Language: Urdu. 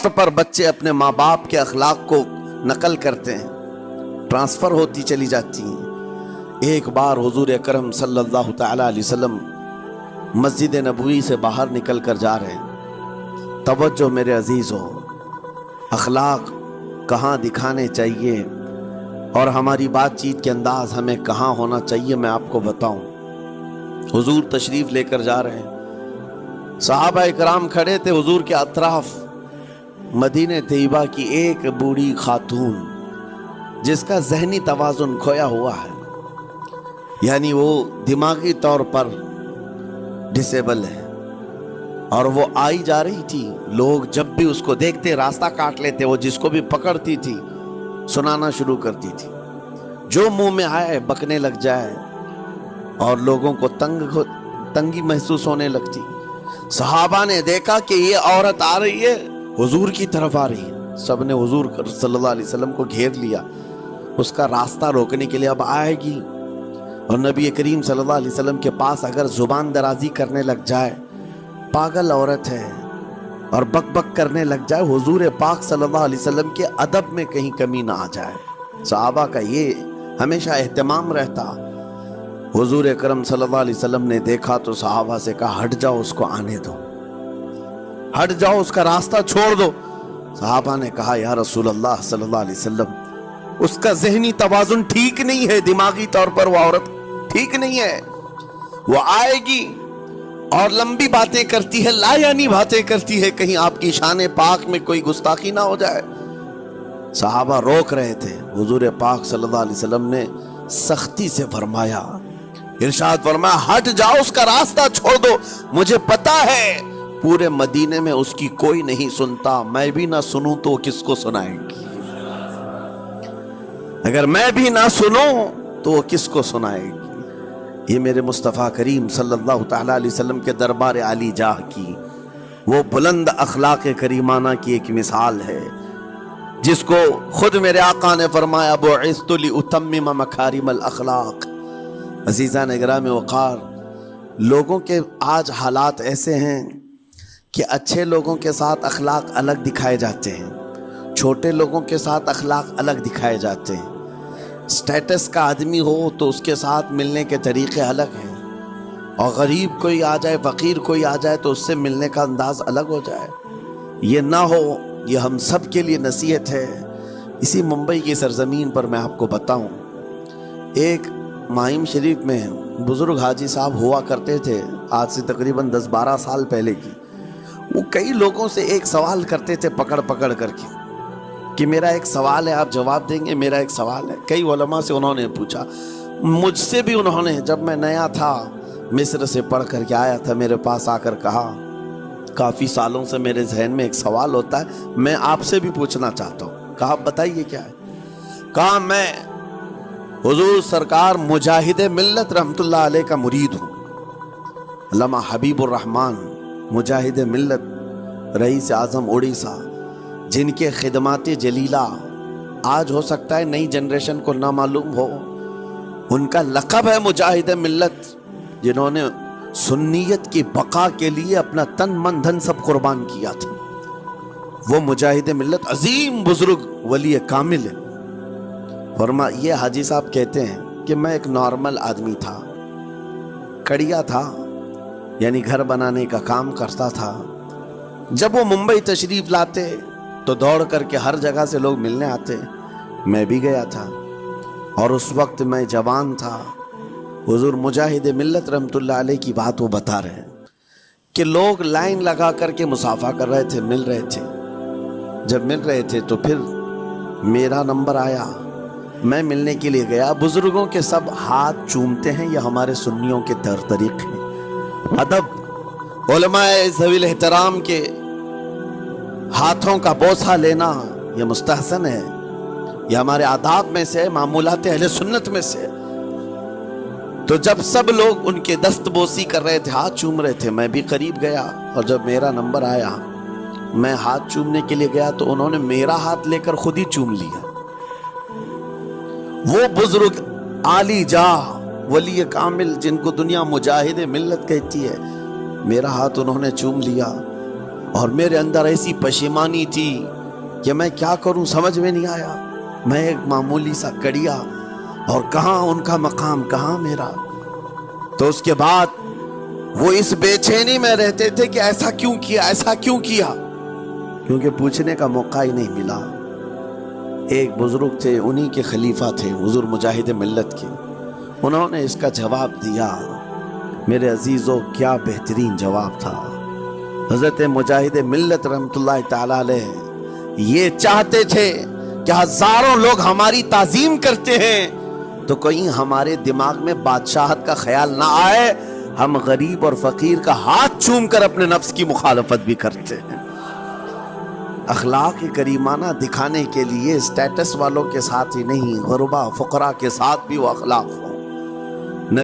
پر بچے اپنے ماں باپ کے اخلاق کو نقل کرتے ہیں، ٹرانسفر ہوتی چلی جاتی ہیں۔ ایک بار حضور اکرم صلی اللہ تعالی علیہ وسلم مسجد نبوی سے باہر نکل کر جا رہے ہیں۔ توجہ میرے عزیزو، اخلاق کہاں دکھانے چاہیے اور ہماری بات چیت کے انداز ہمیں کہاں ہونا چاہیے میں آپ کو بتاؤں۔ حضور تشریف لے کر جا رہے ہیں، صحابہ اکرام کھڑے تھے حضور کے اطراف۔ مدینہ طیبہ کی ایک بوڑھی خاتون جس کا ذہنی توازن کھویا ہوا ہے، یعنی وہ دماغی طور پر ڈسیبل ہے، اور وہ آئی جا رہی تھی۔ لوگ جب بھی اس کو دیکھتے راستہ کاٹ لیتے، وہ جس کو بھی پکڑتی تھی سنانا شروع کرتی تھی، جو منہ میں آئے بکنے لگ جائے، اور لوگوں کو تنگی محسوس ہونے لگتی۔ صحابہ نے دیکھا کہ یہ عورت آ رہی ہے، حضور کی طرف آ رہی ہے، سب نے حضور صلی اللہ علیہ وسلم کو گھیر لیا، اس کا راستہ روکنے کے لیے اب آئے گی۔ اور نبی کریم صلی اللہ علیہ وسلم کے پاس اگر زبان درازی کرنے لگ جائے، پاگل عورت ہے، اور بک بک کرنے لگ جائے، حضور پاک صلی اللہ علیہ وسلم کے ادب میں کہیں کمی نہ آ جائے۔ صحابہ کا یہ ہمیشہ اہتمام رہتا۔ حضور اکرم صلی اللہ علیہ وسلم نے دیکھا تو صحابہ سے کہا، ہٹ جاؤ، اس کو آنے دو، ہٹ جاؤ، اس کا راستہ چھوڑ دو۔ صحابہ نے کہا، یا رسول اللہ صلی اللہ علیہ وسلم، اس کا ذہنی توازن ٹھیک نہیں ہے، دماغی طور پر وہ عورت ٹھیک نہیں ہے، وہ آئے گی اور لمبی باتیں کرتی ہے، لا یعنی باتیں کرتی ہے، کہیں آپ کی شان پاک میں کوئی گستاخی نہ ہو جائے۔ صحابہ روک رہے تھے، حضور پاک صلی اللہ علیہ وسلم نے سختی سے فرمایا، ارشاد فرمایا، ہٹ جاؤ، اس کا راستہ چھوڑ دو، مجھے پتا ہے پورے مدینے میں اس کی کوئی نہیں سنتا، میں بھی نہ سنوں تو کس کو سنائیں گی؟ اگر میں بھی نہ سنوں تو وہ کس کو سنائے گی؟ یہ میرے مصطفیٰ کریم صلی اللہ تعالی علیہ وسلم کے دربار عالی جاہ کی وہ بلند اخلاق کریمانہ کی ایک مثال ہے، جس کو خود میرے آقا نے فرمایا، بعثت لأتمم مکارم الاخلاق۔ عزیزان اگرام وقار، لوگوں کے آج حالات ایسے ہیں کہ اچھے لوگوں کے ساتھ اخلاق الگ دکھائے جاتے ہیں، چھوٹے لوگوں کے ساتھ اخلاق الگ دکھائے جاتے ہیں۔ سٹیٹس کا آدمی ہو تو اس کے ساتھ ملنے کے طریقے الگ ہیں، اور غریب کوئی آ جائے، فقیر کوئی آ جائے تو اس سے ملنے کا انداز الگ ہو جائے۔ یہ نہ ہو، یہ ہم سب کے لیے نصیحت ہے۔ اسی ممبئی کی سرزمین پر میں آپ کو بتاؤں، ایک ماہم شریف میں بزرگ حاجی صاحب ہوا کرتے تھے، آج سے تقریباً 10-12 سال پہلے کی۔ وہ کئی لوگوں سے ایک سوال کرتے تھے پکڑ پکڑ کر کے، کہ میرا ایک سوال ہے، آپ جواب دیں گے، میرا ایک سوال ہے۔ کئی علماء سے انہوں نے پوچھا، مجھ سے بھی انہوں نے، جب میں نیا تھا مصر سے پڑھ کر کے آیا تھا، میرے پاس آ کر کہا، کافی سالوں سے میرے ذہن میں ایک سوال ہوتا ہے، میں آپ سے بھی پوچھنا چاہتا ہوں۔ کہا، بتائیے کیا ہے؟ کہا، میں حضور سرکار مجاہد ملت رحمت اللہ علیہ کا مرید ہوں، علامہ حبیب الرحمن مجاہد ملت، رئیس اعظم اڑیسہ، جن کے خدمات جلیلہ آج ہو سکتا ہے نئی جنریشن کو نہ معلوم ہو، ان کا لقب ہے مجاہد ملت، جنہوں نے سنیت کی بقا کے لیے اپنا تن من دھن سب قربان کیا تھا۔ وہ مجاہد ملت عظیم بزرگ ولی کامل ہے۔ یہ حاجی صاحب کہتے ہیں کہ میں ایک نارمل آدمی تھا، کڑیا تھا، یعنی گھر بنانے کا کام کرتا تھا۔ جب وہ ممبئی تشریف لاتے تو دوڑ کر کے ہر جگہ سے لوگ ملنے آتے، میں بھی گیا تھا، اور اس وقت میں جوان تھا۔ حضور مجاہد ملت رحمت اللہ علیہ کی بات وہ بتا رہے ہیں کہ لوگ لائن لگا کر کے مصافحہ کر رہے تھے، مل رہے تھے۔ جب مل رہے تھے تو پھر میرا نمبر آیا، میں ملنے کے لیے گیا۔ بزرگوں کے سب ہاتھ چومتے ہیں، یہ ہمارے سنیوں کے طریق ہیں، ادب۔ علماء ذوی الاحترام کے ہاتھوں کا بوسہ لینا یہ مستحسن ہے، یہ ہمارے آداب میں سے، معمولات اہل سنت میں سے۔ تو جب سب لوگ ان کے دست بوسی کر رہے تھے، ہاتھ چوم رہے تھے، میں بھی قریب گیا، اور جب میرا نمبر آیا، میں ہاتھ چومنے کے لیے گیا تو انہوں نے میرا ہاتھ لے کر خود ہی چوم لیا۔ وہ بزرگ عالی جاہ ولی کامل جن کو دنیا مجاہد ملت کہتی ہے، میرا ہاتھ انہوں نے چوم لیا۔ اور میرے اندر ایسی پشیمانی تھی کہ میں کیا کروں سمجھ میں نہیں آیا. میں ایک معمولی سا کڑیا اور کہاں ان کا مقام کہاں میرا. تو اس کے بعد وہ اس بے چینی میں رہتے تھے کہ ایسا کیوں کیا ایسا کیوں کیا, کیونکہ پوچھنے کا موقع ہی نہیں ملا. ایک بزرگ تھے, انہی کے خلیفہ تھے, حضور مجاہد ملت کے. انہوں نے اس کا جواب دیا. میرے عزیزو کیا بہترین جواب تھا. حضرت مجاہد ملت رحمت اللہ تعالی علیہ یہ چاہتے تھے کہ ہزاروں لوگ ہماری تعظیم کرتے ہیں تو کہیں ہمارے دماغ میں بادشاہت کا خیال نہ آئے, ہم غریب اور فقیر کا ہاتھ چوم کر اپنے نفس کی مخالفت بھی کرتے ہیں. اخلاق کریمانہ دکھانے کے لیے اسٹیٹس والوں کے ساتھ ہی نہیں, غربا فقراء کے ساتھ بھی وہ اخلاق ہو.